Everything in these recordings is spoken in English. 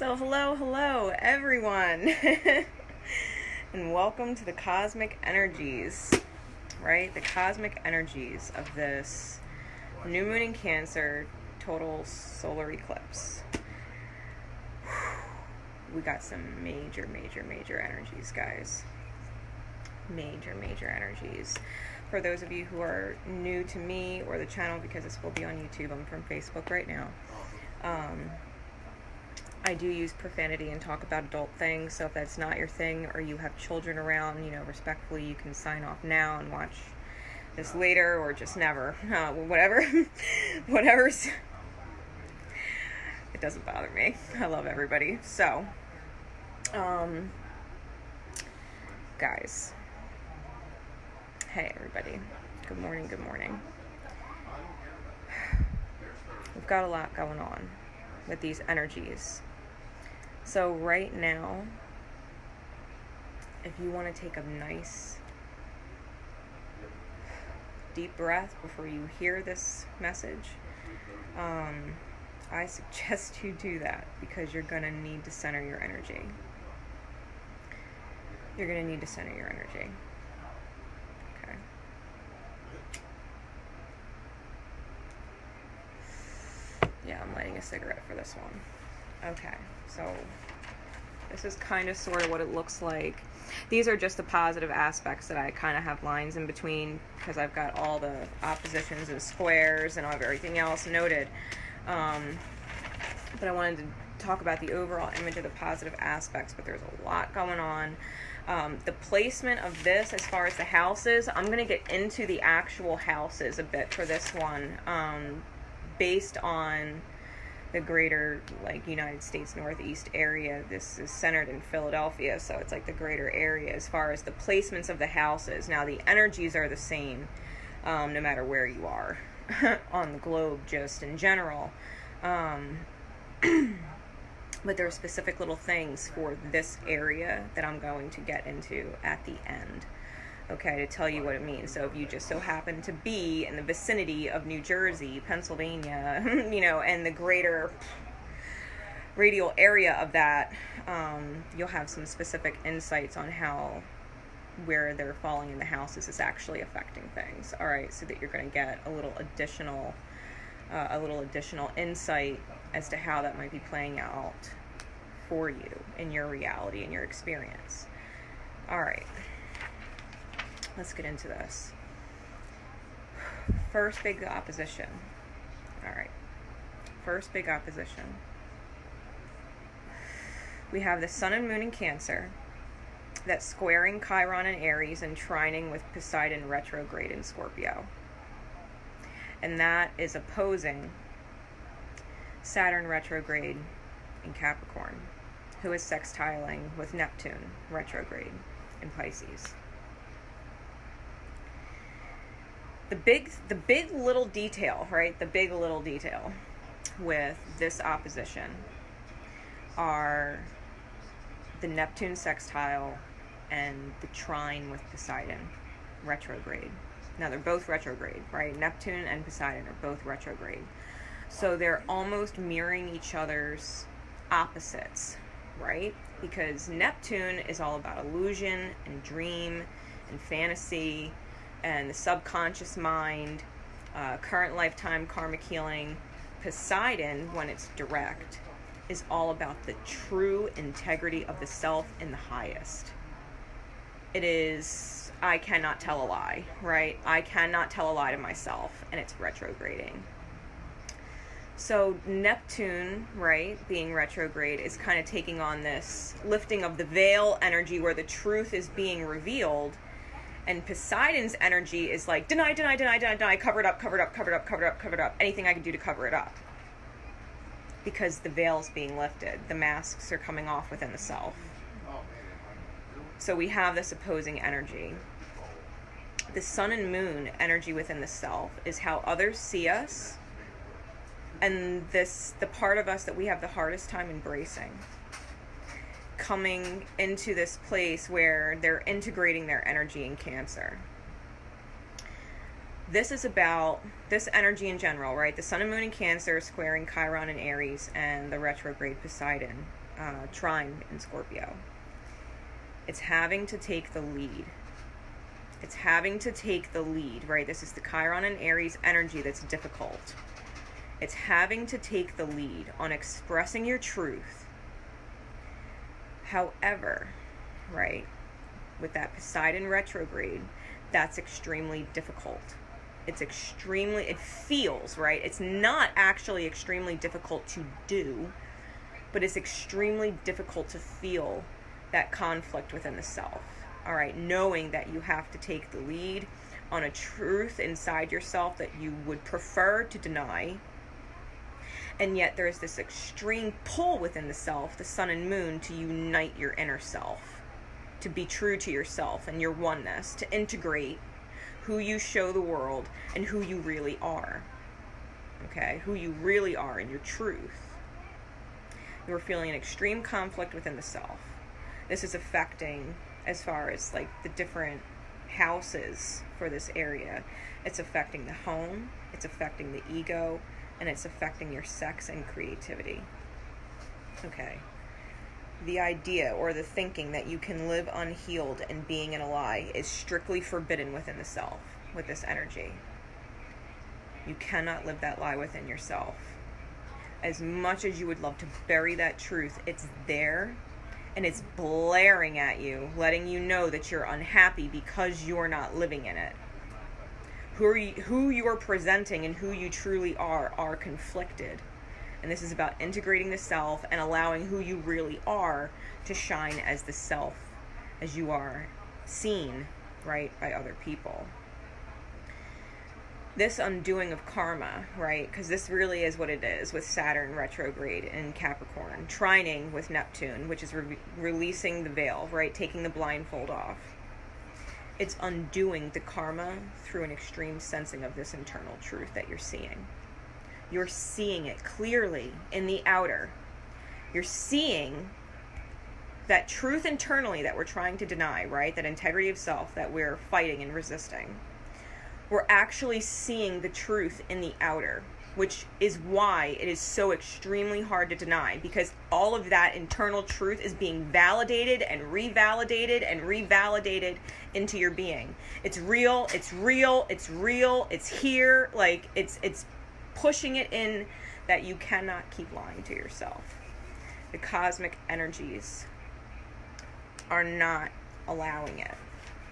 So hello everyone and welcome to the cosmic energies, right? The cosmic energies of this new moon in Cancer total solar eclipse. We got some major energies, guys. Major energies. For those of you who are new to me or the channel, because this will be on YouTube, I'm from Facebook right now. I do use profanity and talk about adult things, so if that's not your thing or you have children around, respectfully, you can sign off now and watch this later or just never. Whatever's... It doesn't bother me. I love everybody. So, guys. Hey, everybody. Good morning. We've got a lot going on with these energies. So right now, if you want to take a nice deep breath before you hear this message, I suggest you do that because you're going to need to center your energy. You're going to need to center your energy. Okay. Yeah, I'm lighting a cigarette for this one. Okay, so this is kind of sort of what it looks like. These are just the positive aspects that I kind of have lines in between because I've got all the oppositions and squares and everything else noted. But I wanted to talk about the overall image of the positive aspects, but there's a lot going on. The placement of this as far as the houses, I'm going to get into the actual houses a bit for this one, based on the greater United States Northeast area. This is centered in Philadelphia, so it's like the greater area as far as the placements of the houses. Now the energies are the same no matter where you are on the globe, just in general. But there are specific little things for this area that I'm going to get into at the end, okay, to tell you what it means. So if you just so happen to be in the vicinity of New Jersey, Pennsylvania, and the greater radial area of that, you'll have some specific insights on how where they're falling in the houses is actually affecting things. All right, so that you're going to get a little additional insight as to how that might be playing out for you in your reality and your experience. All right. Let's get into this. First big opposition. All right. First big opposition. We have the Sun and Moon in Cancer that's squaring Chiron in Aries and trining with Poseidon retrograde in Scorpio. And that is opposing Saturn retrograde in Capricorn, who is sextiling with Neptune retrograde in Pisces. The big little detail, right? The big little detail with this opposition are the Neptune sextile and the trine with Poseidon retrograde. Now they're both retrograde, right? Neptune and Poseidon are both retrograde. So they're almost mirroring each other's opposites, right? Because Neptune is all about illusion and dream and fantasy and the subconscious mind, current lifetime karmic healing. Poseidon, when it's direct, is all about the true integrity of the self in the highest. It is, I cannot tell a lie, right? I cannot tell a lie to myself, and it's retrograding. So Neptune, right, being retrograde, is kind of taking on this lifting of the veil energy where the truth is being revealed. And Poseidon's energy is like, deny, cover it up. Anything I can do to cover it up. Because the veil's being lifted. The masks are coming off within the self. So we have this opposing energy. The Sun and Moon energy within the self is how others see us. And the part of us that we have the hardest time embracing. Coming into this place where they're integrating their energy in Cancer. This is about this energy in general, right? The Sun and Moon in Cancer squaring Chiron in Aries and the retrograde Poseidon trine in Scorpio. It's having to take the lead. It's having to take the lead, right? This is the Chiron and Aries energy that's difficult. It's having to take the lead on expressing your truth. However, right, with that Poseidon retrograde, that's extremely difficult. It feels, right? It's not actually extremely difficult to do, but it's extremely difficult to feel that conflict within the self. All right, knowing that you have to take the lead on a truth inside yourself that you would prefer to deny. And yet there's this extreme pull within the self, the sun and moon, to unite your inner self, to be true to yourself and your oneness, to integrate who you show the world and who you really are. Okay, who you really are and your truth. You're feeling an extreme conflict within the self. This is affecting, as far as like the different houses for this area, it's affecting the home, it's affecting the ego, and it's affecting your sex and creativity. Okay. The idea or the thinking that you can live unhealed and being in a lie is strictly forbidden within the self with this energy. You cannot live that lie within yourself. As much as you would love to bury that truth, it's there and it's blaring at you, letting you know that you're unhappy because you're not living in it. Who you are presenting and who you truly are conflicted. And this is about integrating the self and allowing who you really are to shine as the self, as you are seen, right, by other people. This undoing of karma, right, because this really is what it is with Saturn retrograde in Capricorn, trining with Neptune, which is releasing the veil, right, taking the blindfold off. It's undoing the karma through an extreme sensing of this internal truth that you're seeing. You're seeing it clearly in the outer. You're seeing that truth internally that we're trying to deny, right? That integrity of self that we're fighting and resisting. We're actually seeing the truth in the outer, which is why it is so extremely hard to deny, because all of that internal truth is being validated and revalidated and revalidated into your being. It's real, it's real, it's real, it's here, like it's pushing it in that you cannot keep lying to yourself. The cosmic energies are not allowing it,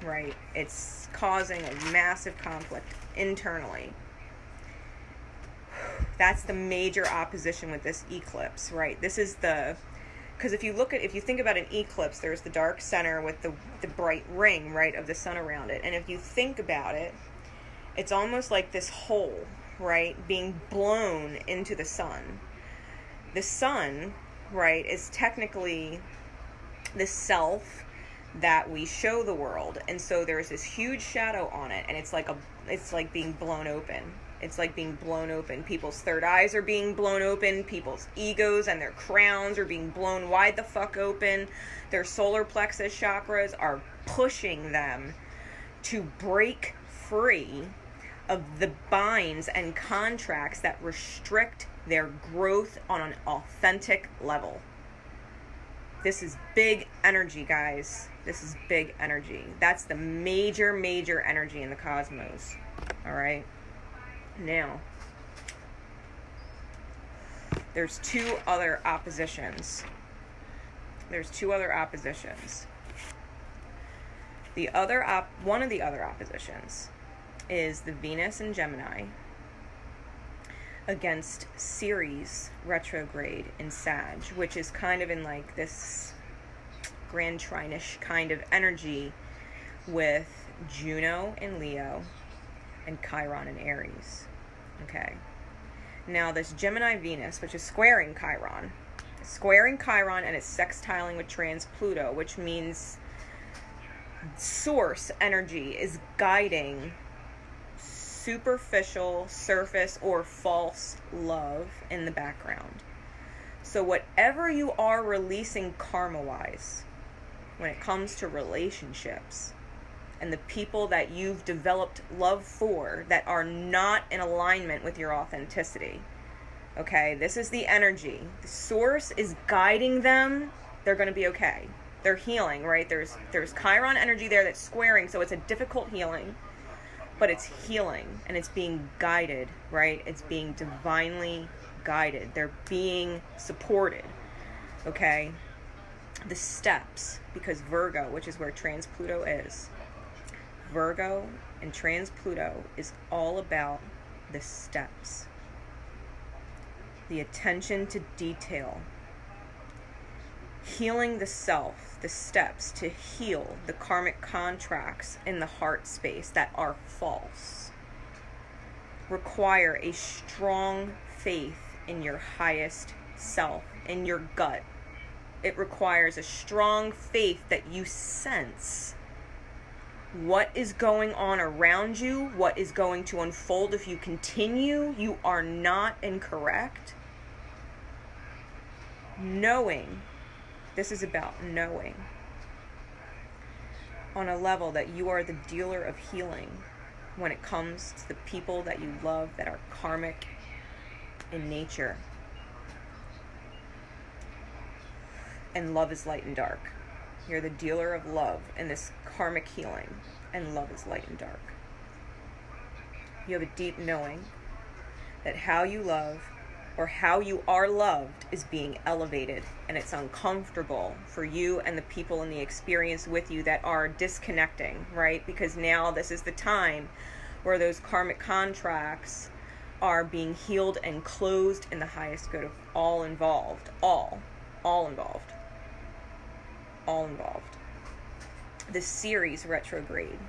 right? It's causing a massive conflict internally. That's the major opposition with this eclipse, right? This is because if you think about an eclipse, there's the dark center with the bright ring, right, of the sun around it. And if you think about it, it's almost like this hole, right, being blown into the sun. The sun, right, is technically the self that we show the world, and so there's this huge shadow on it, and it's like being blown open. It's like being blown open. People's third eyes are being blown open. People's egos and their crowns are being blown wide the fuck open. Their solar plexus chakras are pushing them to break free of the binds and contracts that restrict their growth on an authentic level. This is big energy, guys. This is big energy. That's the major energy in the cosmos. All right? Now, there's two other oppositions. One of the other oppositions is the Venus in Gemini against Ceres retrograde in Sag, which is kind of in like this grand trine-ish kind of energy with Juno in Leo and Chiron in Aries. Okay. Now this Gemini Venus, which is squaring Chiron, and it's sextiling with trans Pluto, which means source energy is guiding superficial, surface, or false love in the background. So whatever you are releasing karma-wise, when it comes to relationships, and the people that you've developed love for that are not in alignment with your authenticity, Okay, this is the energy. The source is guiding them. They're going to be okay. They're healing, right? There's Chiron energy there that's squaring, so it's a difficult healing. But it's healing, and it's being guided, right? It's being divinely guided. They're being supported, okay? The steps, because Virgo, which is where trans Pluto is, Virgo and trans Pluto is all about the steps. The attention to detail. Healing the self, the steps to heal the karmic contracts in the heart space that are false, require a strong faith in your highest self, in your gut. It requires a strong faith that you sense what is going on around you, what is going to unfold if you continue. You are not incorrect. Knowing. This is about knowing on a level that you are the dealer of healing when it comes to the people that you love that are karmic in nature. And love is light and dark. You're the dealer of love in this karmic healing, and love is light and dark. You have a deep knowing that how you love or how you are loved is being elevated, and it's uncomfortable for you and the people in the experience with you that are disconnecting, right? Because now this is the time where those karmic contracts are being healed and closed in the highest good of all involved. All involved. All involved. The Ceres retrograde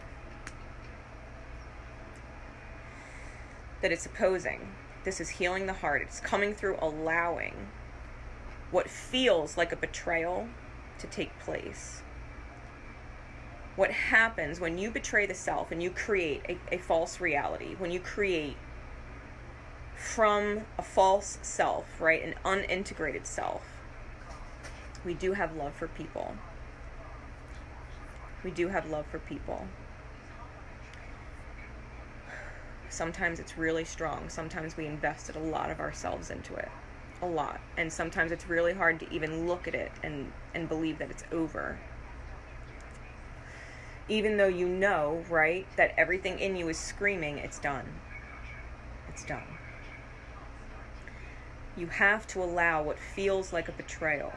that it's opposing. This is healing the heart. It's coming through allowing what feels like a betrayal to take place. What happens when you betray the self and you create a false reality, when you create from a false self, right, an unintegrated self. We do have love for people. We do have love for people. Sometimes it's really strong. Sometimes we invested a lot of ourselves into it. A lot. And sometimes it's really hard to even look at it and believe that it's over. Even though you know, right, that everything in you is screaming, it's done. It's done. You have to allow what feels like a betrayal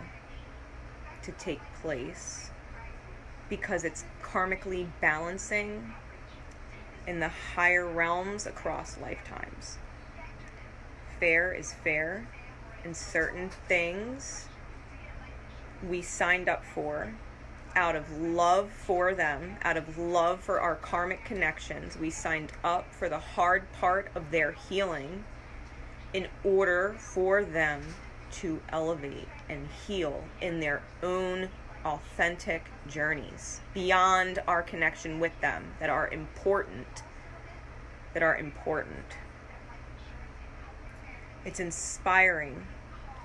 to take place because it's karmically balancing in the higher realms across lifetimes. Fair is fair, and certain things we signed up for out of love for them, out of love for our karmic connections. We signed up for the hard part of their healing in order for them to elevate and heal in their own authentic journeys beyond our connection with them that are important. It's inspiring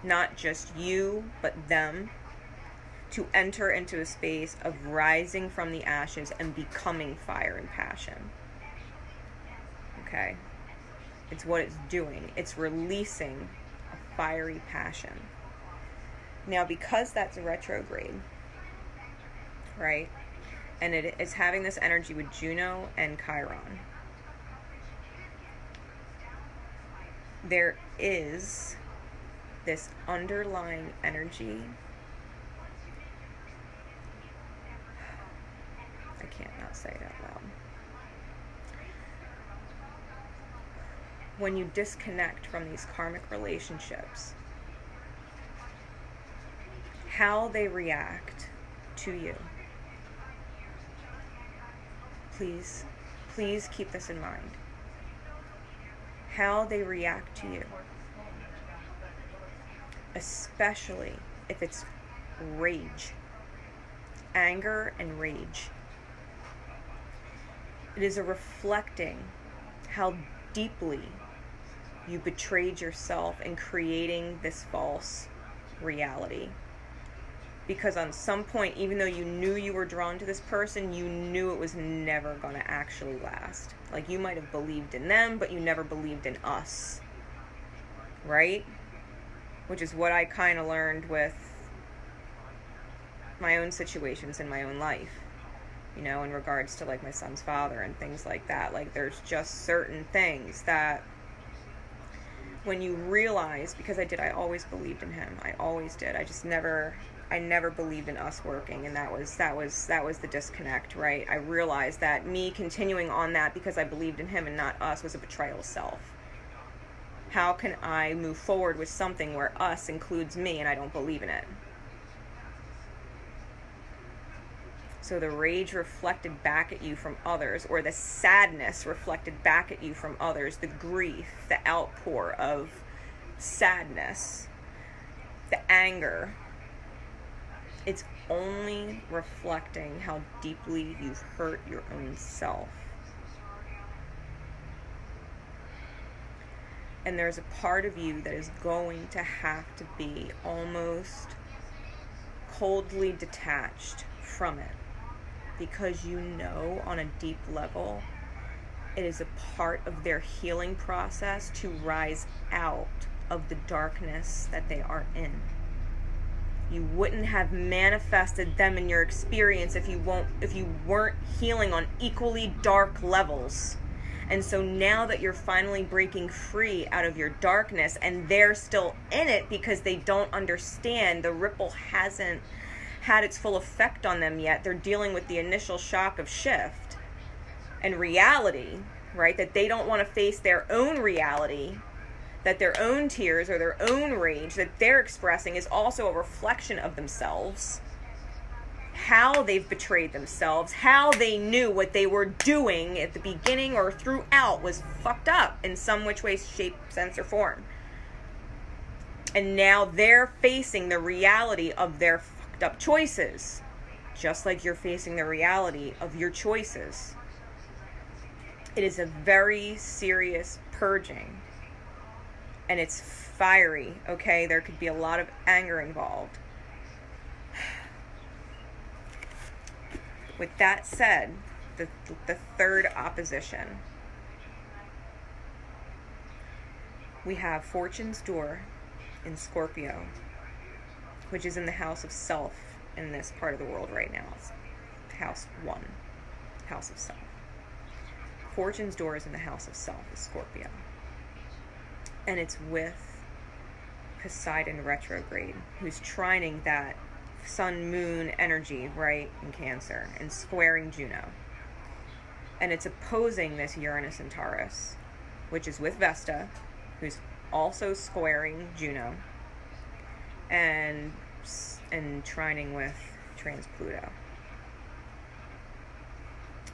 not just you but them to enter into a space of rising from the ashes and becoming fire and passion. Okay? It's what it's doing. It's releasing a fiery passion. Now, because that's a retrograde, right? And it is having this energy with Juno and Chiron. There is this underlying energy. I can't not say it out loud. When you disconnect from these karmic relationships, how they react to you. Please keep this in mind. How they react to you. Especially if it's rage. Anger and rage. It is a reflecting how deeply you betrayed yourself in creating this false reality. Because on some point, even though you knew you were drawn to this person, you knew it was never going to actually last. Like, you might have believed in them, but you never believed in us. right? Which is what I kind of learned with my own situations in my own life, you know, in regards to like my son's father and things like that. Like, there's just certain things that when you realize, because I always believed in him. I always did. I never believed in us working, and that was the disconnect, right? I realized that me continuing on that because I believed in him and not us was a betrayal of self. How can I move forward with something where us includes me and I don't believe in it? So the rage reflected back at you from others, or the sadness reflected back at you from others, the grief, the outpour of sadness, the anger, it's only reflecting how deeply you've hurt your own self. And there's a part of you that is going to have to be almost coldly detached from it, because you know on a deep level it is a part of their healing process to rise out of the darkness that they are in. You wouldn't have manifested them in your experience if you weren't healing on equally dark levels. And so now that you're finally breaking free out of your darkness, and they're still in it because they don't understand, the ripple hasn't had its full effect on them yet. They're dealing with the initial shock of shift and reality, right? That they don't want to face their own reality, that their own tears or their own rage that they're expressing is also a reflection of themselves. How they've betrayed themselves, how they knew what they were doing at the beginning or throughout was fucked up in some which way, shape, sense, or form. And now they're facing the reality of their fucked up choices, just like you're facing the reality of your choices. It is a very serious purging. And it's fiery, okay? There could be a lot of anger involved. With that said, the third opposition. We have Fortune's door in Scorpio, which is in the house of self in this part of the world right now. It's house 1, house of self. Fortune's door is in the house of self, is Scorpio. And it's with Poseidon retrograde, who's trining that sun moon energy, right, in Cancer, and squaring Juno. And it's opposing this Uranus and Taurus, which is with Vesta, who's also squaring Juno, and trining with trans Pluto.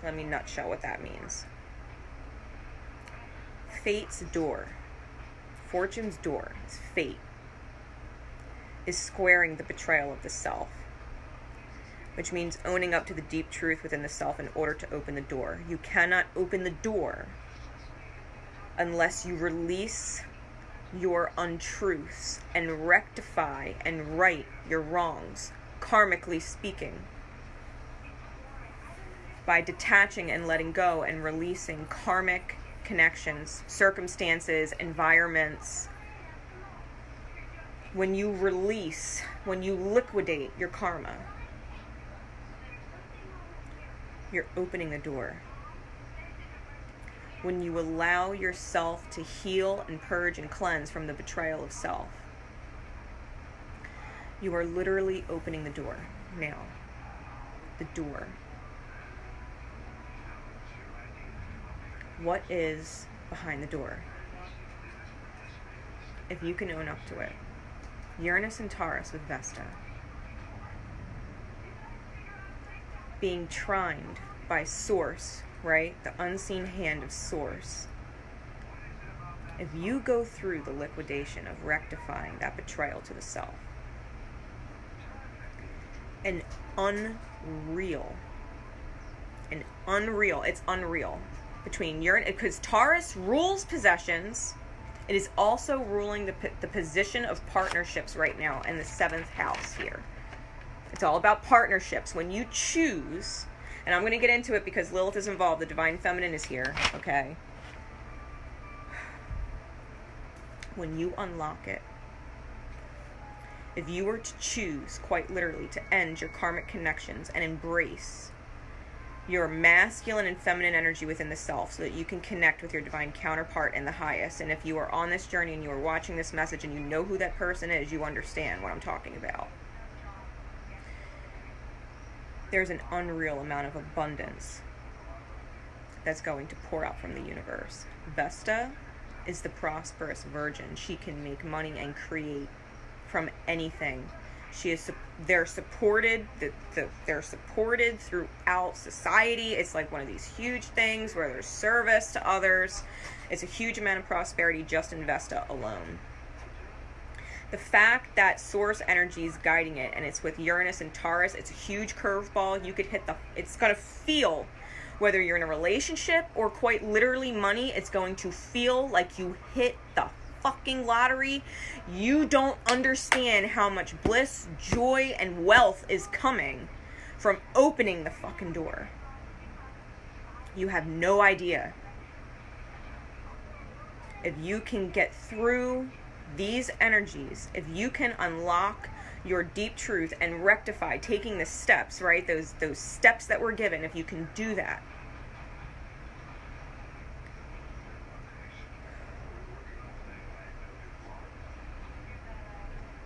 Let me nutshell what that means. Fate's door, Fortune's door, is fate, is squaring the betrayal of the self, which means owning up to the deep truth within the self in order to open the door. You cannot open the door unless you release your untruths and rectify and right your wrongs, karmically speaking, by detaching and letting go and releasing karmic connections, circumstances, environments. When you release, when you liquidate your karma, you're opening the door. When you allow yourself to heal and purge and cleanse from the betrayal of self, you are literally opening the door now. The door. What is behind the door? If you can own up to it. Uranus and Taurus with Vesta. Being trined by Source, right? The unseen hand of Source. If you go through the liquidation of rectifying that betrayal to the self, it's unreal. Between Uranus, because Taurus rules possessions, it is also ruling the position of partnerships right now in the 7th house here. It's all about partnerships. When you choose, and I'm going to get into it because Lilith is involved, the divine feminine is here, okay? when you unlock it, if you were to choose, quite literally, to end your karmic connections and embrace your masculine and feminine energy within the self so that you can connect with your divine counterpart in the highest. And if you are on this journey and you are watching this message and you know who that person is, you understand what I'm talking about. There's an unreal amount of abundance that's going to pour out from the universe. Vesta is the prosperous virgin. She can make money and create from anything. They're supported. They're supported throughout society. It's like one of these huge things where there's service to others. It's a huge amount of prosperity just in Vesta alone. The fact that source energy is guiding it, and it's with Uranus and Taurus, it's a huge curveball. You could hit it's going to feel, whether you're in a relationship or quite literally money, it's going to feel like you hit the fucking lottery. You don't understand how much bliss, joy, and wealth is coming from opening the fucking door. You have no idea. If you can get through these energies, if you can unlock your deep truth and rectify, taking the steps, right? Those steps that were given, if you can do that,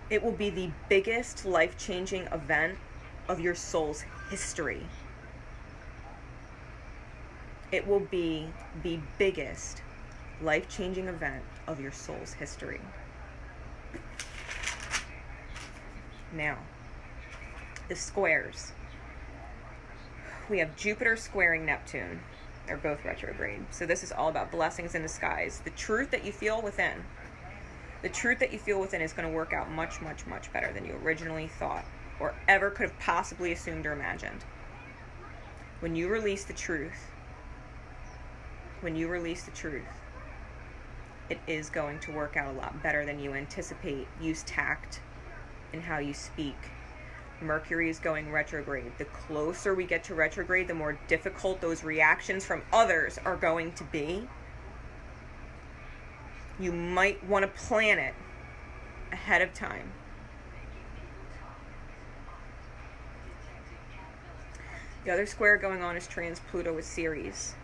it will be the biggest life-changing event of your soul's history. It will be the biggest life-changing event of your soul's history. Now, the squares. We have Jupiter squaring Neptune. They're both retrograde. So this is all about blessings in disguise. The truth that you feel within. The truth that you feel within is going to work out much, much, much better than you originally thought or ever could have possibly assumed or imagined. When you release the truth, it is going to work out a lot better than you anticipate. Use tact in how you speak. Mercury is going retrograde. The closer we get to retrograde, the more difficult those reactions from others are going to be. You might want to plan it ahead of time. The other square going on is trans Pluto with Ceres.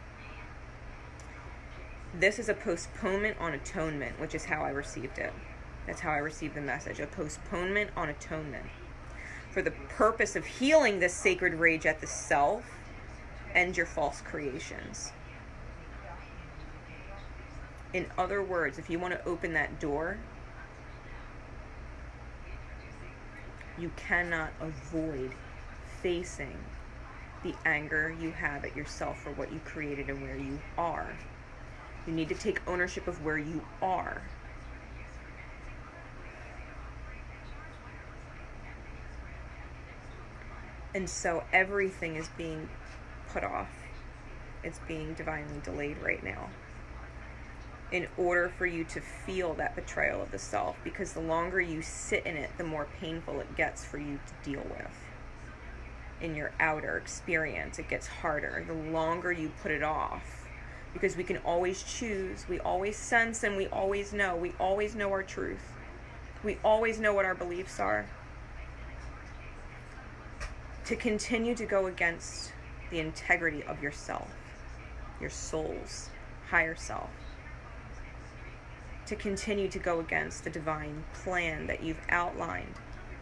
This is a postponement on atonement, which is how I received it. That's how I received the message. A postponement on atonement. For the purpose of healing this sacred rage at the self and your false creations. In other words, if you want to open that door, you cannot avoid facing the anger you have at yourself for what you created and where you are. You need to take ownership of where you are. And so everything is being put off. It's being divinely delayed right now, in order for you to feel that betrayal of the self, because the longer you sit in it, the more painful it gets for you to deal with. In your outer experience, it gets harder the longer you put it off, because we can always choose, we always sense, and we always know our truth. We always know what our beliefs are. To continue to go against the integrity of yourself, your soul's higher self, to continue to go against the divine plan that you've outlined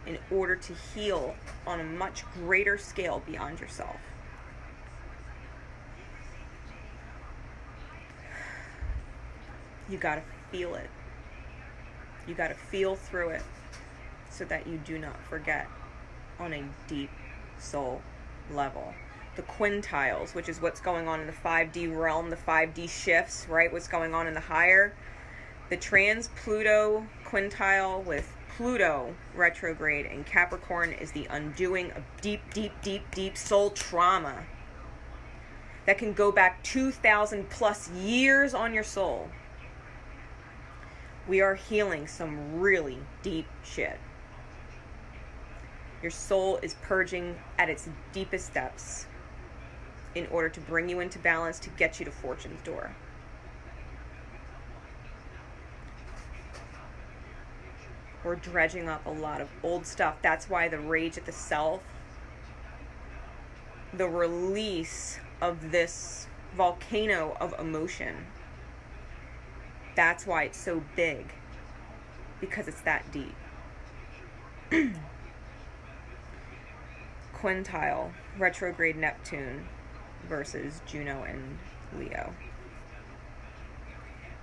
in order to heal on a much greater scale beyond yourself. You gotta feel it. You gotta feel through it so that you do not forget on a deep soul level. The quintiles, which is what's going on in the 5D realm, the 5D shifts, right? What's going on in the higher. The trans-Pluto quintile with Pluto retrograde in Capricorn is the undoing of deep, deep, deep, deep soul trauma that can go back 2,000 plus years on your soul. We are healing some really deep shit. Your soul is purging at its deepest depths in order to bring you into balance, to get you to fortune's door. We're dredging up a lot of old stuff. That's why the rage at the self, the release of this volcano of emotion, that's why it's so big, because it's that deep. Quintile, retrograde Neptune versus Juno and Leo.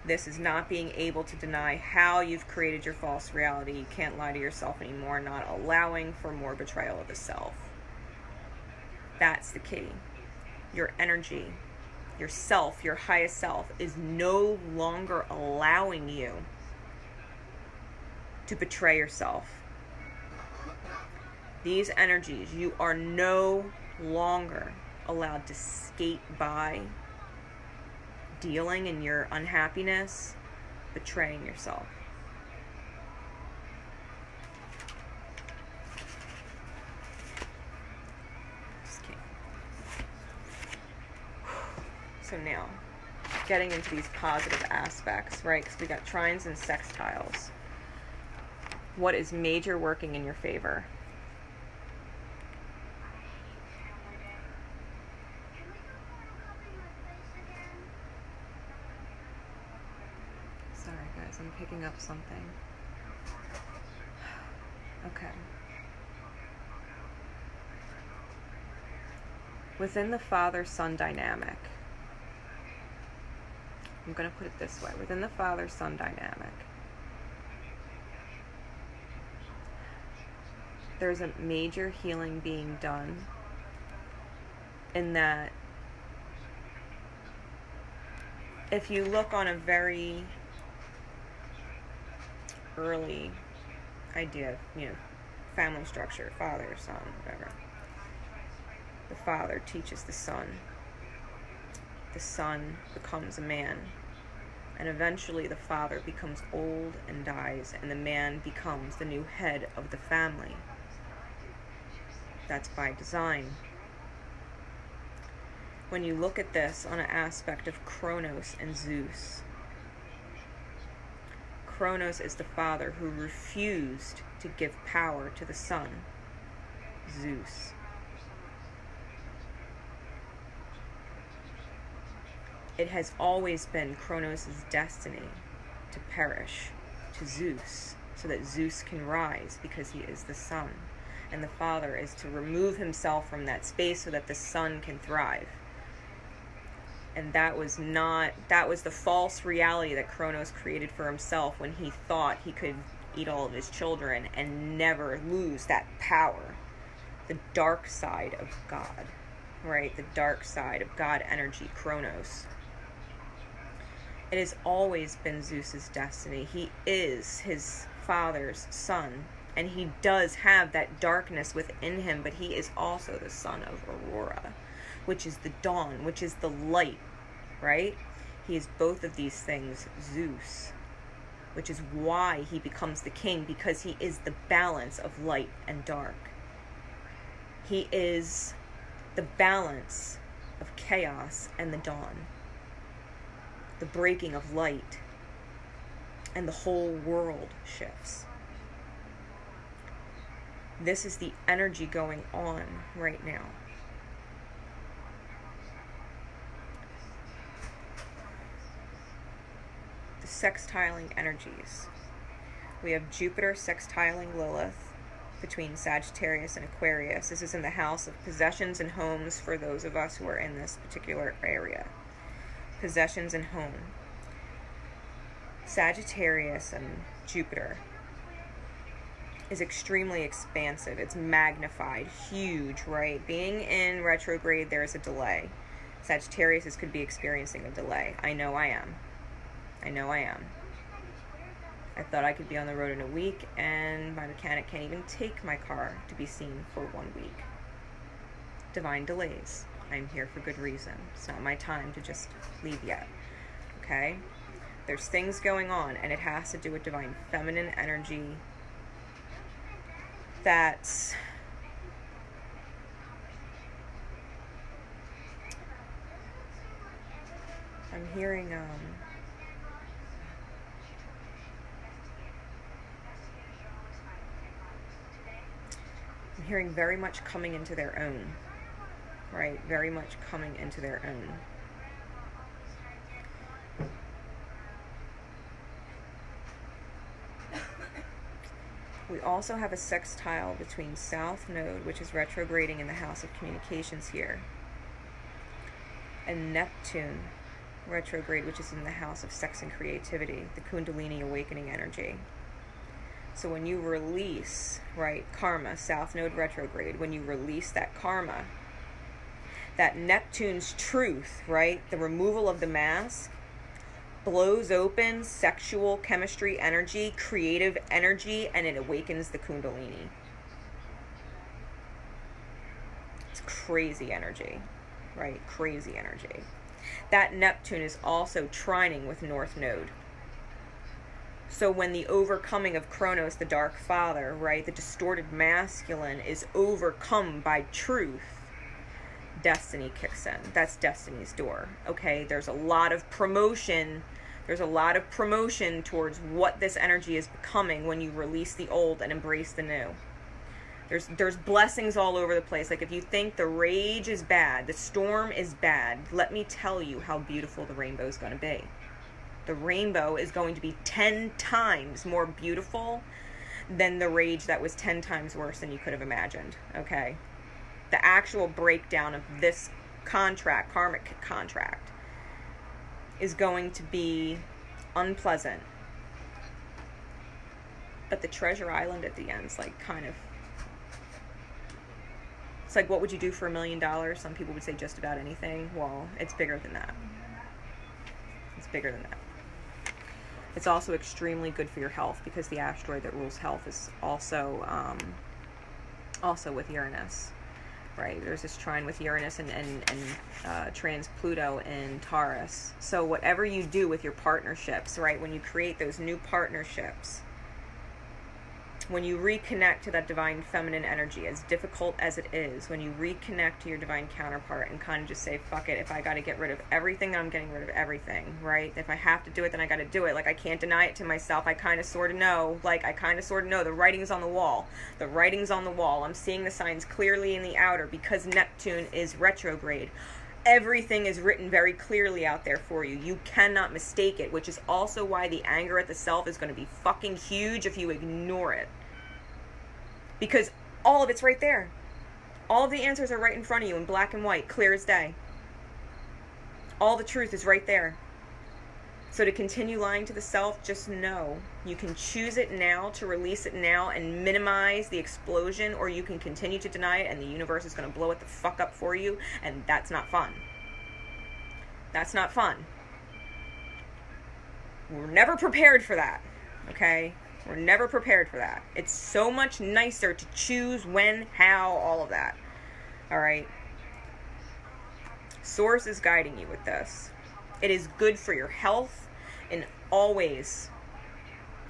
This is not being able to deny how you've created your false reality. You can't lie to yourself anymore, not allowing for more betrayal of the self. That's the key. Your energy, your self, your highest self, is no longer allowing you to betray yourself. These energies, you are no longer allowed to skate by, dealing in your unhappiness, betraying yourself. Just kidding. So now, getting into these positive aspects, right? Because we got trines and sextiles. What is major working in your favor? Sorry guys, I'm picking up something. Okay. Within the father-son dynamic, I'm going to put it this way. Within the father-son dynamic, there's a major healing being done in that if you look on a very early idea, family structure, father, son, whatever. The father teaches the son. The son becomes a man. And eventually the father becomes old and dies, and the man becomes the new head of the family. That's by design. When you look at this on an aspect of Kronos and Zeus, Kronos is the father who refused to give power to the son, Zeus. It has always been Kronos' destiny to perish to Zeus, so that Zeus can rise because he is the son. And the father is to remove himself from that space so that the son can thrive. And that was the false reality that Kronos created for himself when he thought he could eat all of his children and never lose that power. The dark side of God, right? The dark side of God energy, Kronos. It has always been Zeus's destiny. He is his father's son, and he does have that darkness within him, but he is also the son of Aurora, which is the dawn, which is the light, right? He is both of these things, Zeus, which is why he becomes the king, because he is the balance of light and dark. He is the balance of chaos and the dawn, the breaking of light, and the whole world shifts. This is the energy going on right now. The sextiling energies. We have Jupiter sextiling Lilith between Sagittarius and Aquarius. This is in the house of possessions and homes for those of us who are in this particular area. Possessions and home. Sagittarius and Jupiter is extremely expansive. It's magnified, huge, right? Being in retrograde, there's a delay. Sagittarius could be experiencing a delay. I know I am. I thought I could be on the road in a week, and my mechanic can't even take my car to be seen for 1 week. Divine delays. I'm here for good reason. It's not my time to just leave yet. Okay? There's things going on, and it has to do with divine feminine energy that's I'm hearing I'm hearing very much coming into their own, right? Very much coming into their own. We also have a sextile between South Node, which is retrograding in the house of communications here, and Neptune, retrograde, which is in the house of sex and creativity, the Kundalini awakening energy. So when you release, right, karma, South Node retrograde, when you release that karma, that Neptune's truth, right, the removal of the mask, blows open sexual chemistry energy, creative energy, and it awakens the Kundalini. It's crazy energy, right? Crazy energy. That Neptune is also trining with North Node. So when the overcoming of Kronos, the Dark Father, right, the distorted masculine, is overcome by truth, destiny kicks in. That's destiny's door. Okay, there's a lot of promotion. There's a lot of promotion towards what this energy is becoming when you release the old and embrace the new. There's blessings all over the place. Like if you think the rage is bad, the storm is bad, let me tell you how beautiful the rainbow is going to be. The rainbow is going to be 10 times more beautiful than the rage that was 10 times worse than you could have imagined. Okay? The actual breakdown of this contract, karmic contract, is going to be unpleasant. But the treasure island at the end is like kind of, it's like, what would you do for $1 million? Some people would say just about anything. Well, it's bigger than that. It's bigger than that. It's also extremely good for your health because the asteroid that rules health is also with Uranus. Right, there's this trine with Uranus and trans Pluto in Taurus. So whatever you do with your partnerships, right, when you create those new partnerships, when you reconnect to that divine feminine energy, as difficult as it is, when you reconnect to your divine counterpart and kind of just say, fuck it, if I got to get rid of everything, then I'm getting rid of everything, right? If I have to do it, then I got to do it. Like, I can't deny it to myself. I kind of sort of know. The writing's on the wall. The writing's on the wall. I'm seeing the signs clearly in the outer because Neptune is retrograde. Everything is written very clearly out there for you. You cannot mistake it, which is also why the anger at the self is going to be fucking huge if you ignore it. Because all of it's right there. All of the answers are right in front of you in black and white, clear as day. All the truth is right there. So to continue lying to the self, just know you can choose it now, to release it now and minimize the explosion, or you can continue to deny it and the universe is going to blow it the fuck up for you, and that's not fun. That's not fun. We're never prepared for that, okay? We're never prepared for that. It's so much nicer to choose when, how, all of that. All right? Source is guiding you with this. It is good for your health in all ways.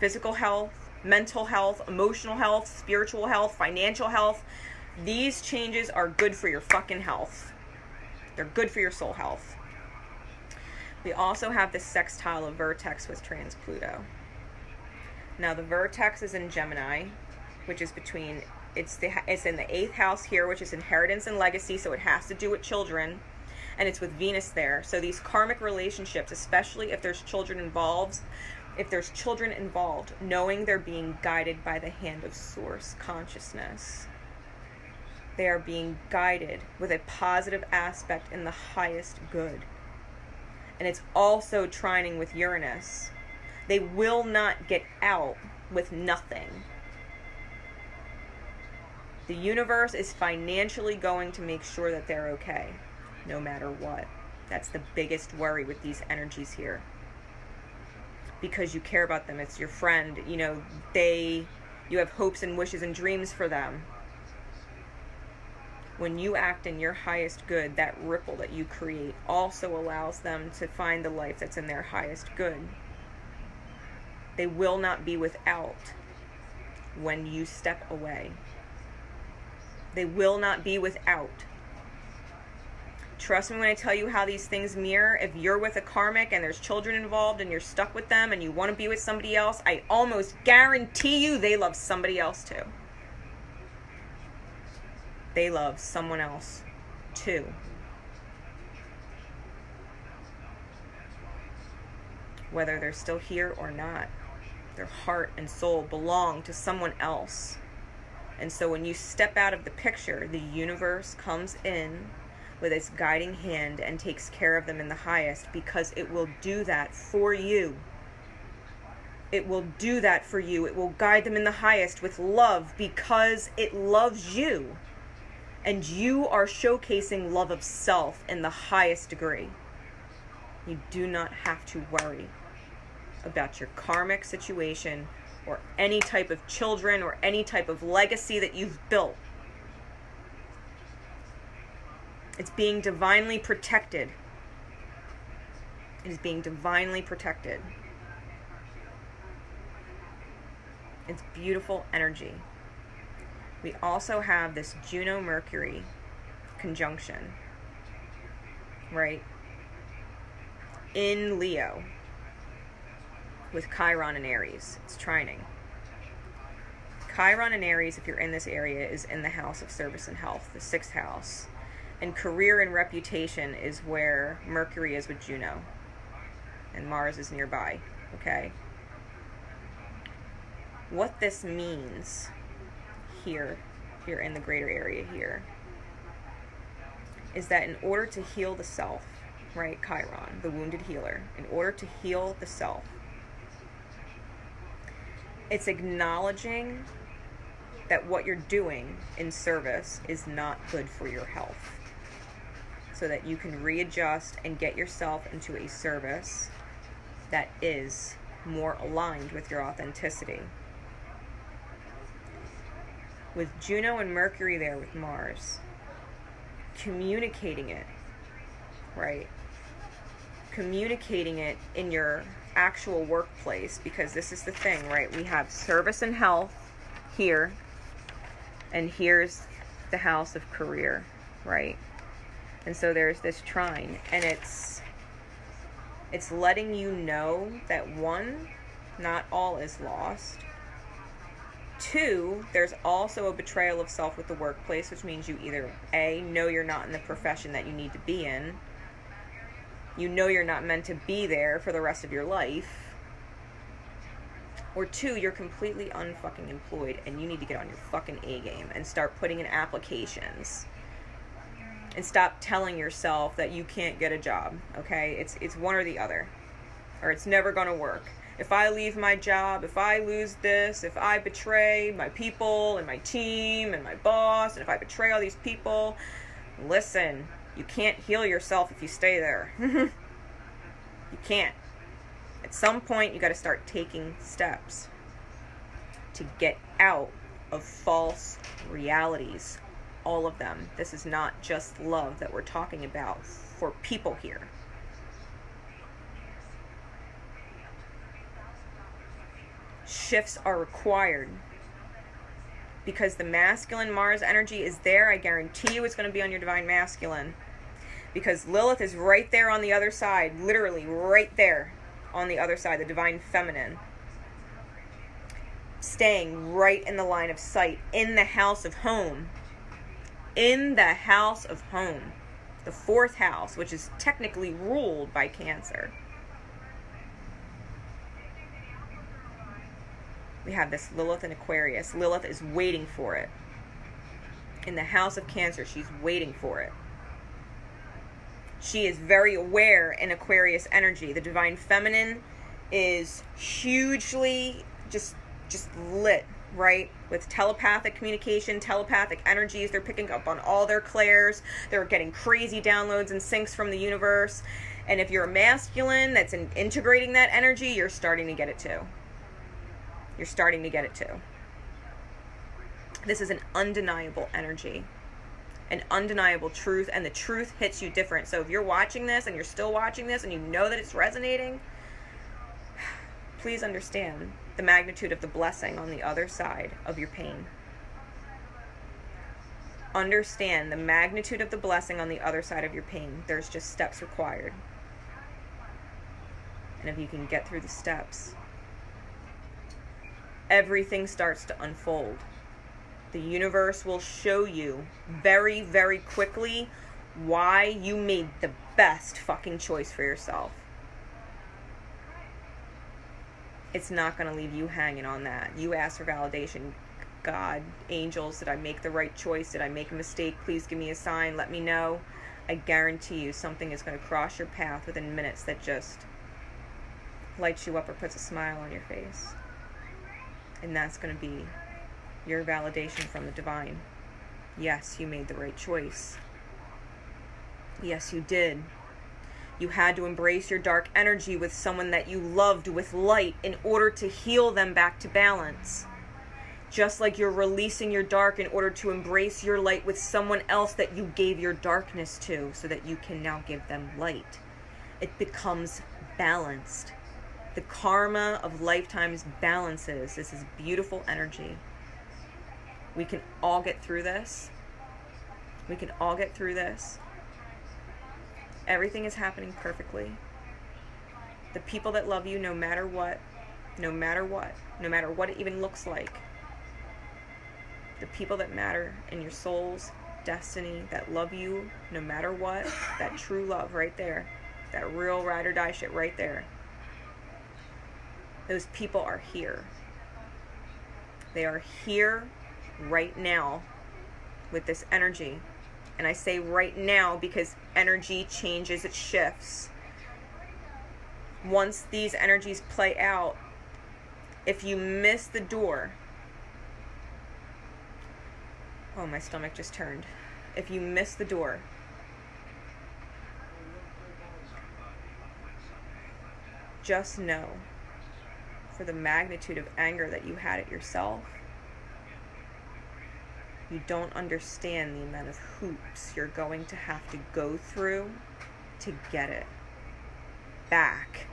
Physical health, mental health, emotional health, spiritual health, financial health. These changes are good for your fucking health. They're good for your soul health. We also have this sextile of vertex with trans Pluto. Now the vertex is in Gemini, which is between, it's in the 8th house here, which is inheritance and legacy, so it has to do with children, and it's with Venus there. So these karmic relationships, especially if there's children involved, knowing they're being guided by the hand of source consciousness. They are being guided with a positive aspect in the highest good. And it's also trining with Uranus. They will not get out with nothing. The universe is financially going to make sure that they're okay, no matter what. That's the biggest worry with these energies here. Because you care about them. It's your friend. You know, you have hopes and wishes and dreams for them. When you act in your highest good, that ripple that you create also allows them to find the life that's in their highest good. They will not be without when you step away. They will not be without. Trust me when I tell you how these things mirror. If you're with a karmic and there's children involved and you're stuck with them and you want to be with somebody else, I almost guarantee you they love somebody else too. they love someone else too. Whether they're still here or not, their heart and soul belong to someone else. And so when you step out of the picture, the universe comes in with its guiding hand and takes care of them in the highest, because it will do that for you. It will do that for you. It will guide them in the highest with love, because it loves you. And you are showcasing love of self in the highest degree. You do not have to worry about your karmic situation or any type of children or any type of legacy that you've built. It's being divinely protected. It is being divinely protected. It's beautiful energy. We also have this Juno-Mercury conjunction, right? In Leo, with Chiron and Aries. It's trining. Chiron and Aries, if you're in this area, is in the house of service and health, the 6th house. And career and reputation is where Mercury is with Juno. And Mars is nearby, okay? What this means here in the greater area here, is that in order to heal the self, right, Chiron, the wounded healer, in order to heal the self, it's acknowledging that what you're doing in service is not good for your health, so that you can readjust and get yourself into a service that is more aligned with your authenticity. With Juno and Mercury there with Mars, communicating it, right? Communicating it in your actual workplace, because this is the thing, right? We have service and health here, and here's the house of career, right? And so there's this trine, and it's letting you know that, one, not all is lost. Two, there's also a betrayal of self with the workplace, which means you either A, know you're not in the profession that you need to be in, you know you're not meant to be there for the rest of your life, or two, you're completely unfucking employed and you need to get on your fucking A game and start putting in applications and stop telling yourself that you can't get a job, okay? It's one or the other, or it's never gonna work. If I leave my job, if I lose this, if I betray my people and my team and my boss, and if I betray all these people, listen, you can't heal yourself if you stay there. You can't. At some point, you got to start taking steps to get out of false realities. All of them. This is not just love that we're talking about for people here. Shifts are required, because the masculine Mars energy is there. I guarantee you it's going to be on your divine masculine, because Lilith is right there on the other side, literally right there on the other side, the divine feminine, staying right in the line of sight, in the house of home, in the house of home, the 4th house, which is technically ruled by Cancer. We have this Lilith in Aquarius. Lilith is waiting for it. In the house of Cancer, she's waiting for it. She is very aware in Aquarius energy. The divine feminine is hugely just lit, right? With telepathic communication, telepathic energies. They're picking up on all their clairs. They're getting crazy downloads and syncs from the universe. And if you're a masculine that's integrating that energy, you're starting to get it too. You're starting to get it too. This is an undeniable energy, an undeniable truth, and the truth hits you different. So if you're watching this and you're still watching this and you know that it's resonating, please understand the magnitude of the blessing on the other side of your pain. Understand the magnitude of the blessing on the other side of your pain. There's just steps required. And if you can get through the steps, everything starts to unfold. The universe will show you very, very quickly why you made the best fucking choice for yourself. It's not going to leave you hanging on that. You ask for validation. God, angels, did I make the right choice? Did I make a mistake? Please give me a sign. Let me know. I guarantee you something is going to cross your path within minutes that just lights you up or puts a smile on your face. And that's going to be your validation from the divine. Yes, you made the right choice. Yes, you did. You had to embrace your dark energy with someone that you loved with light in order to heal them back to balance. Just like you're releasing your dark in order to embrace your light with someone else that you gave your darkness to, so that you can now give them light. It becomes balanced. The karma of lifetimes balances. This is beautiful energy. We can all get through this. We can all get through this. Everything is happening perfectly. The people that love you, no matter what it even looks like, the people that matter in your soul's destiny, that love you no matter what, that true love right there, that real ride or die shit right there, those people are here. They are here right now with this energy. And I say right now because energy changes, it shifts. Once these energies play out, if you miss the door, oh, my stomach just turned. If you miss the door, just know, for the magnitude of anger that you had at yourself, you don't understand the amount of hoops you're going to have to go through to get it back.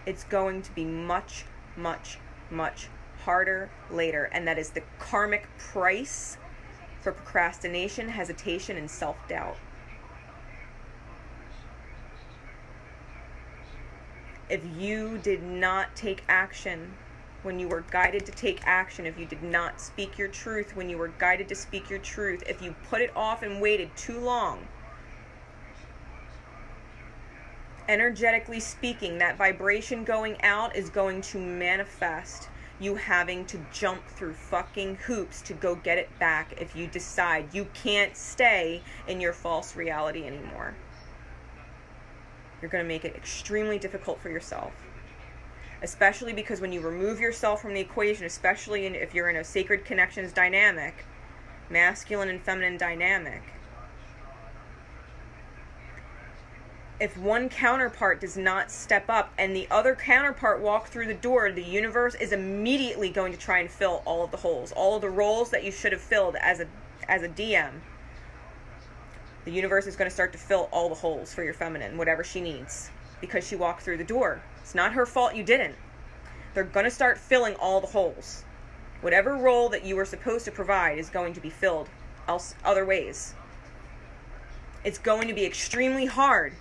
It's going to be much, much, much harder later, and that is the karmic price for procrastination, hesitation, and self-doubt. If you did not take action when you were guided to take action, if you did not speak your truth when you were guided to speak your truth, if you put it off and waited too long, energetically speaking, that vibration going out is going to manifest you having to jump through fucking hoops to go get it back if you decide you can't stay in your false reality anymore. You're going to make it extremely difficult for yourself. Especially because when you remove yourself from the equation, especially if you're in a sacred connections dynamic, masculine and feminine dynamic, if one counterpart does not step up and the other counterpart walk through the door, the universe is immediately going to try and fill all of the holes, all of the roles that you should have filled as a DM. The universe is going to start to fill all the holes for your feminine, whatever she needs, because she walked through the door. It's not her fault you didn't. They're going to start filling all the holes. Whatever role that you were supposed to provide is going to be filled other ways. It's going to be extremely hard.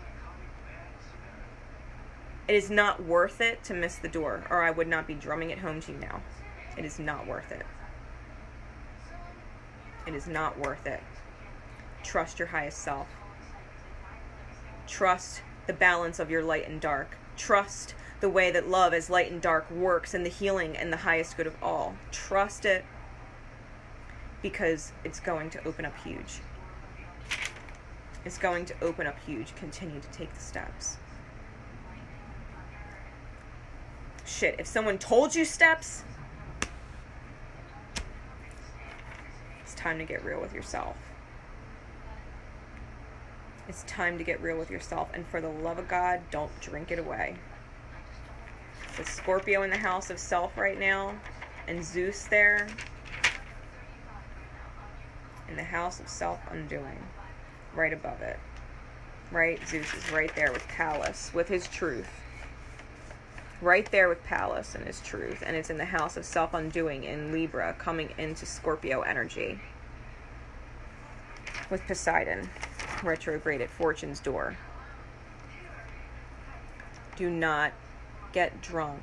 It is not worth it to miss the door, or I would not be drumming it home to you now. It is not worth it. It is not worth it. Trust your highest self. Trust the balance of your light and dark. Trust the way that love as light and dark works in the healing and the highest good of all. Trust it, because it's going to open up huge. It's going to open up huge. Continue to take the steps. Shit, if someone told you steps, it's time to get real with yourself. It's time to get real with yourself, and for the love of God, don't drink it away. With Scorpio in the house of self right now, and Zeus there in the house of self undoing, right above it. Right? Zeus is right there with Pallas, with his truth. Right there with Pallas and his truth, and it's in the house of self undoing in Libra, coming into Scorpio energy. With Poseidon retrograde at Fortune's door. Do not get drunk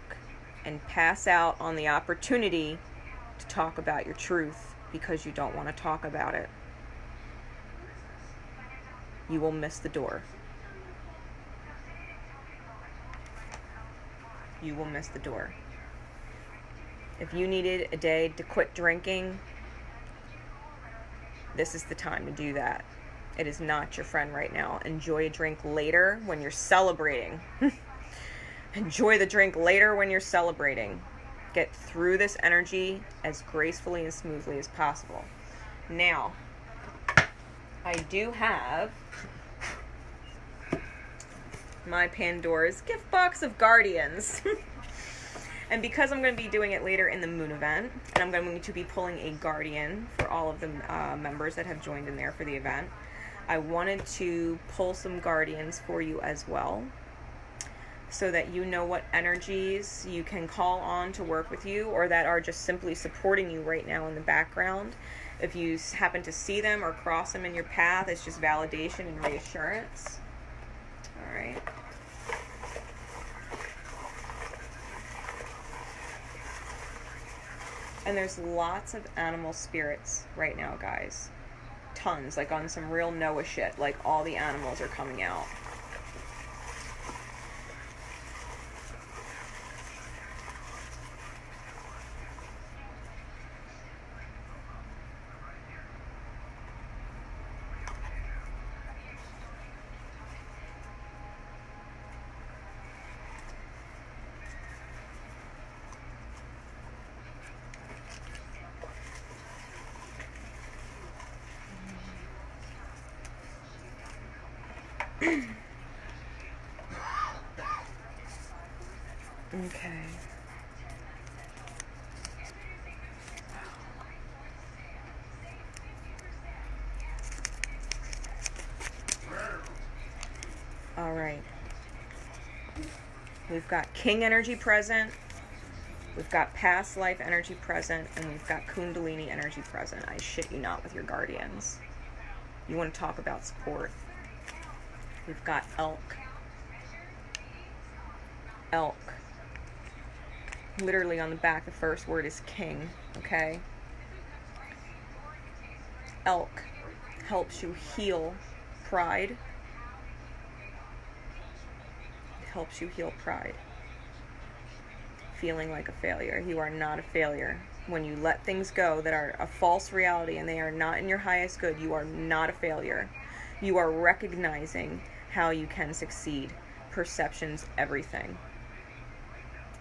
and pass out on the opportunity to talk about your truth because you don't want to talk about it, you will miss the door. You will miss the door. If you needed a day to quit drinking, this is the time to do that. It is not your friend right now. Enjoy a drink later when you're celebrating. Enjoy the drink later when you're celebrating. Get through this energy as gracefully and smoothly as possible. Now, I do have my Pandora's gift box of guardians. And because I'm going to be doing it later in the moon event, and I'm going to be pulling a guardian for all of the members that have joined in there for the event, I wanted to pull some guardians for you as well, so that you know what energies you can call on to work with you, or that are just simply supporting you right now in the background. If you happen to see them or cross them in your path, it's just validation and reassurance. All right. And there's lots of animal spirits right now, guys. Tons, like on some real Noah shit. Like all the animals are coming out. Okay. All right. We've got King energy present. We've got past life energy present, and we've got Kundalini energy present. I shit you not with your guardians. You want to talk about support. We've got elk. Elk. Literally on the back, the first word is king, okay? Elk helps you heal pride. It helps you heal pride. Feeling like a failure. You are not a failure. When you let things go that are a false reality and they are not in your highest good, you are not a failure. You are recognizing how you can succeed. Perception's everything.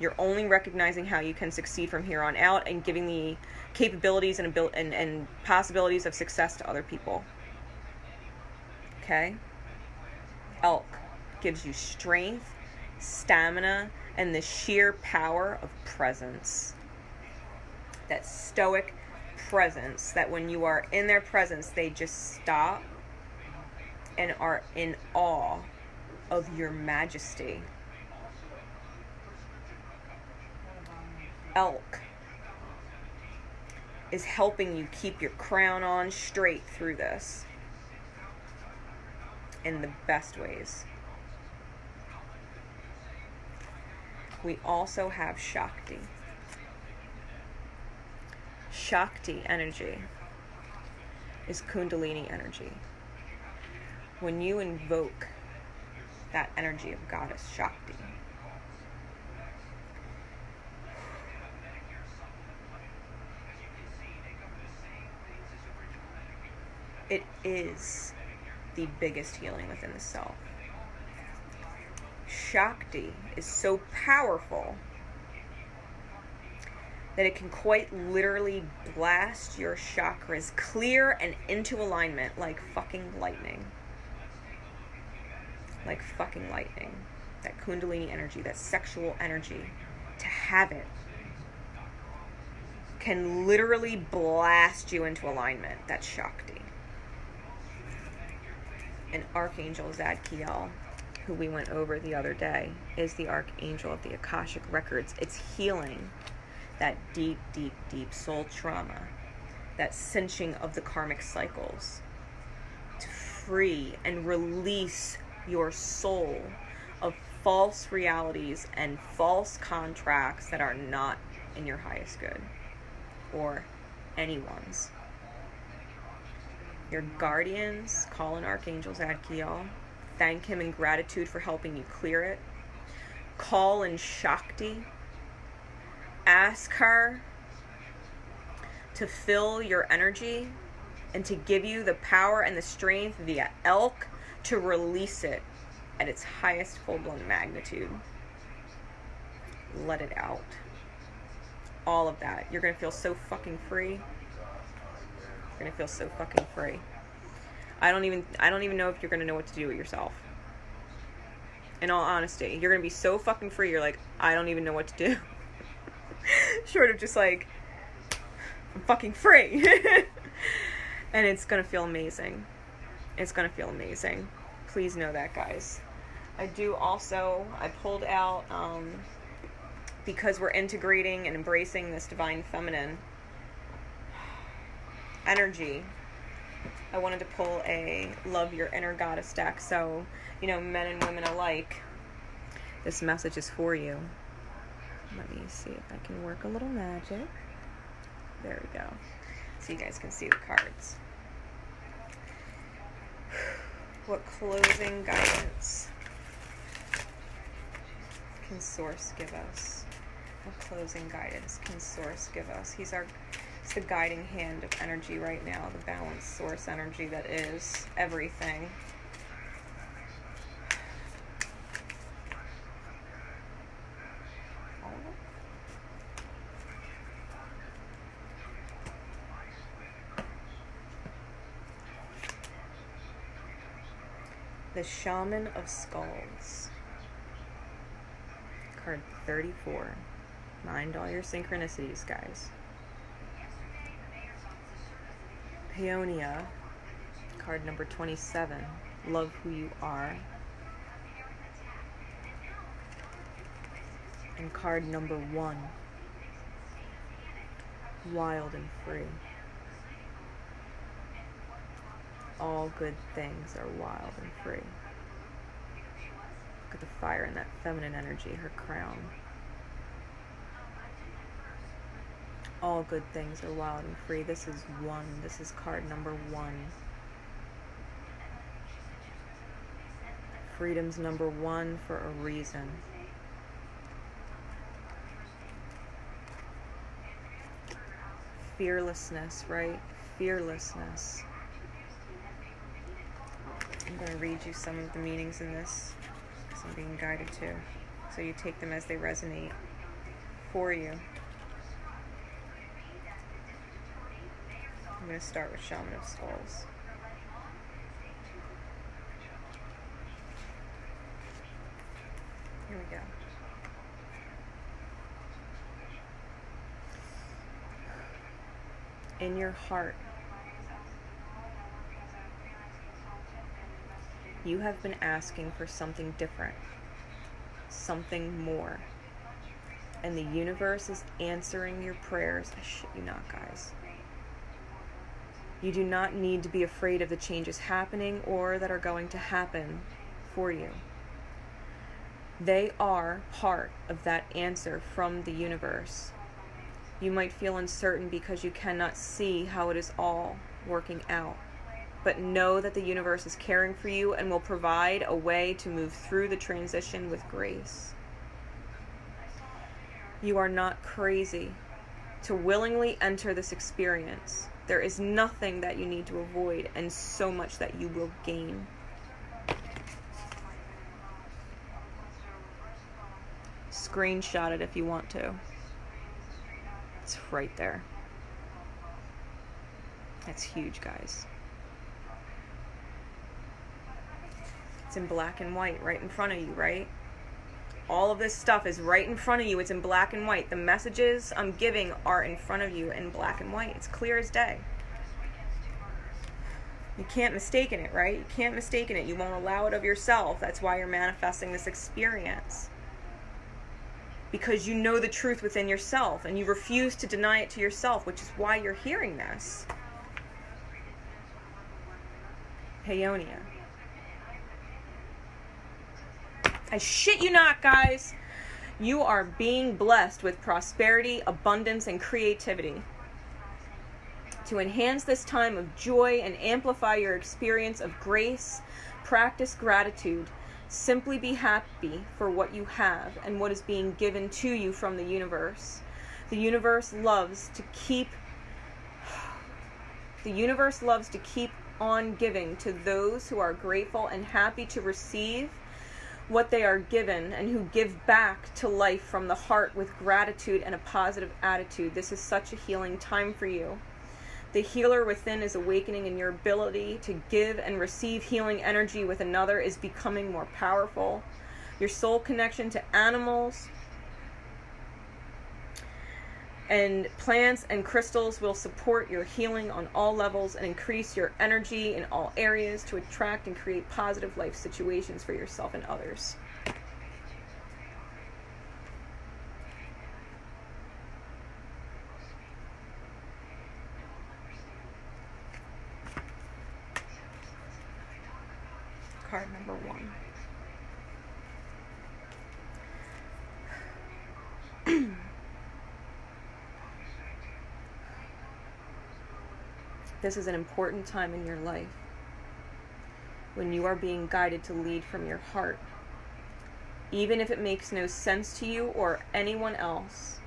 You're only recognizing how you can succeed from here on out and giving the capabilities and possibilities of success to other people. Okay? Elk gives you strength, stamina, and the sheer power of presence. That stoic presence that when you are in their presence, they just stop and are in awe of your majesty. Elk is helping you keep your crown on straight through this in the best ways. We also have Shakti. Shakti energy is Kundalini energy. When you invoke that energy of Goddess Shakti, it is the biggest healing within the self. Shakti is so powerful that it can quite literally blast your chakras clear and into alignment like fucking lightning. Like fucking lightning. That Kundalini energy, that sexual energy, to have it can literally blast you into alignment. That's Shakti. And Archangel Zadkiel, who we went over the other day, is the Archangel of the Akashic Records. It's healing that deep, deep, deep soul trauma, that cinching of the karmic cycles, to free and release your soul of false realities and false contracts that are not in your highest good or anyone's. Your guardians, call in Archangel Zadkiel. Thank him in gratitude for helping you clear it. Call in Shakti. Ask her to fill your energy and to give you the power and the strength via elk to release it at its highest full-blown magnitude. Let it out. All of that. You're going to feel so fucking free. You're going to feel so fucking free. I don't even know if you're going to know what to do with yourself. In all honesty, you're going to be so fucking free. You're like, I don't even know what to do. Short of just like, I'm fucking free. And it's going to feel amazing. It's going to feel amazing. Please know that, guys. I pulled out, because we're integrating and embracing this divine feminine energy, I wanted to pull a Love Your Inner Goddess deck. So, men and women alike, this message is for you. Let me see if I can work a little magic. There we go. So you guys can see the cards. What closing guidance can Source give us? What closing guidance can Source give us? It's the guiding hand of energy right now, the balanced source energy that is everything. The Shaman of Skulls. Card 34. Mind all your synchronicities, guys. Peonia. Card number 27. Love who you are. And card number 1. Wild and free. All good things are wild and free. Look at the fire in that feminine energy, her crown. All good things are wild and free. This is 1. This is card number 1. Freedom's number 1 for a reason. Fearlessness, right? Fearlessness. I'm going to read you some of the meanings in this, because I'm being guided to. So you take them as they resonate for you. I'm going to start with Shaman of Skulls. Here we go. In your heart, you have been asking for something different, something more. And the universe is answering your prayers. I shit you not, guys. You do not need to be afraid of the changes happening or that are going to happen for you. They are part of that answer from the universe. You might feel uncertain because you cannot see how it is all working out. But know that the universe is caring for you and will provide a way to move through the transition with grace. You are not crazy to willingly enter this experience. There is nothing that you need to avoid and so much that you will gain. Screenshot it if you want to. It's right there. That's huge, guys. It's in black and white right in front of you, right? All of this stuff is right in front of you. It's in black and white. The messages I'm giving are in front of you in black and white. It's clear as day. You can't mistake it, right? You can't mistake it. You won't allow it of yourself. That's why you're manifesting this experience. Because you know the truth within yourself and you refuse to deny it to yourself, which is why you're hearing this. Peonia. I shit you not, guys. You are being blessed with prosperity, abundance, and creativity. To enhance this time of joy and amplify your experience of grace, practice gratitude. Simply be happy for what you have and what is being given to you from the universe. The universe loves to keep on giving to those who are grateful and happy to receive what they are given, and who give back to life from the heart with gratitude and a positive attitude. This is such a healing time for you. The healer within is awakening, and your ability to give and receive healing energy with another is becoming more powerful. Your soul connection to animals and plants and crystals will support your healing on all levels and increase your energy in all areas to attract and create positive life situations for yourself and others. Card number 1. This is an important time in your life when you are being guided to lead from your heart. Even if it makes no sense to you or anyone else,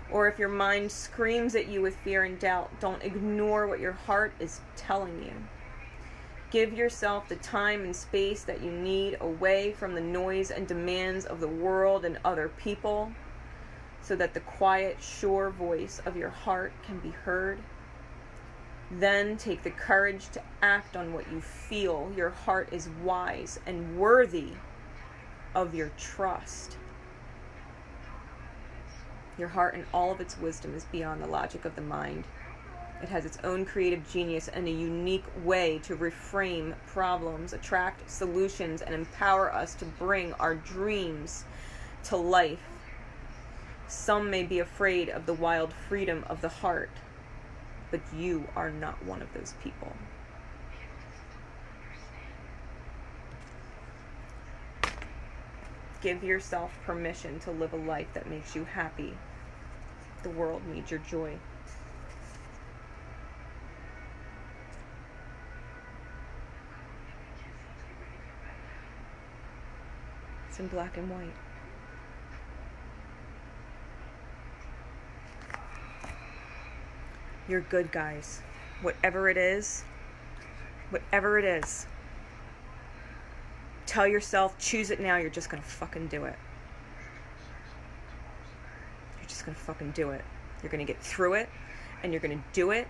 or if your mind screams at you with fear and doubt, don't ignore what your heart is telling you. Give yourself the time and space that you need away from the noise and demands of the world and other people, so that the quiet, sure voice of your heart can be heard. Then take the courage to act on what you feel. Your heart is wise and worthy of your trust. Your heart in all of its wisdom is beyond the logic of the mind. It has its own creative genius and a unique way to reframe problems, attract solutions, and empower us to bring our dreams to life. Some may be afraid of the wild freedom of the heart, but you are not one of those people. Give yourself permission to live a life that makes you happy. The world needs your joy. It's in black and white. You're good, guys. Whatever it is, tell yourself, choose it now, you're just gonna fucking do it. You're just gonna fucking do it. You're gonna get through it, and you're gonna do it,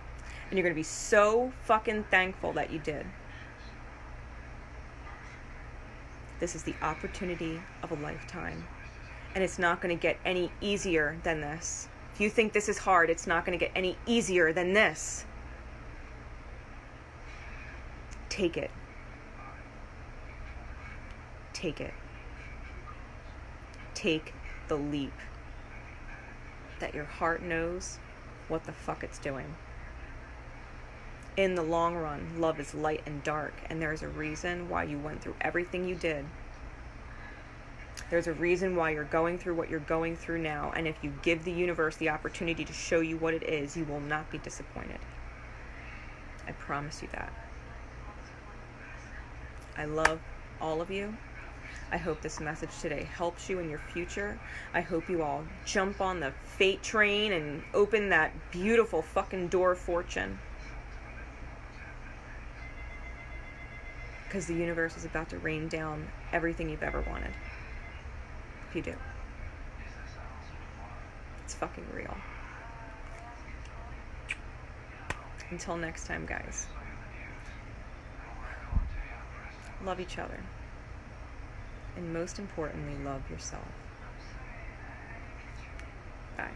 and you're gonna be so fucking thankful that you did. This is the opportunity of a lifetime, and it's not gonna get any easier than this. If you think this is hard, it's not going to get any easier than this. Take it. Take it. Take the leap. That your heart knows what the fuck it's doing. In the long run, love is light and dark, and there's a reason why you went through everything you did. There's a reason why you're going through what you're going through now, and if you give the universe the opportunity to show you what it is, you will not be disappointed. I promise you that. I love all of you. I hope this message today helps you in your future. I hope you all jump on the fate train and open that beautiful fucking door of fortune. Because the universe is about to rain down everything you've ever wanted. If you do. It's fucking real. Until next time, guys. Love each other. And most importantly, love yourself. Bye.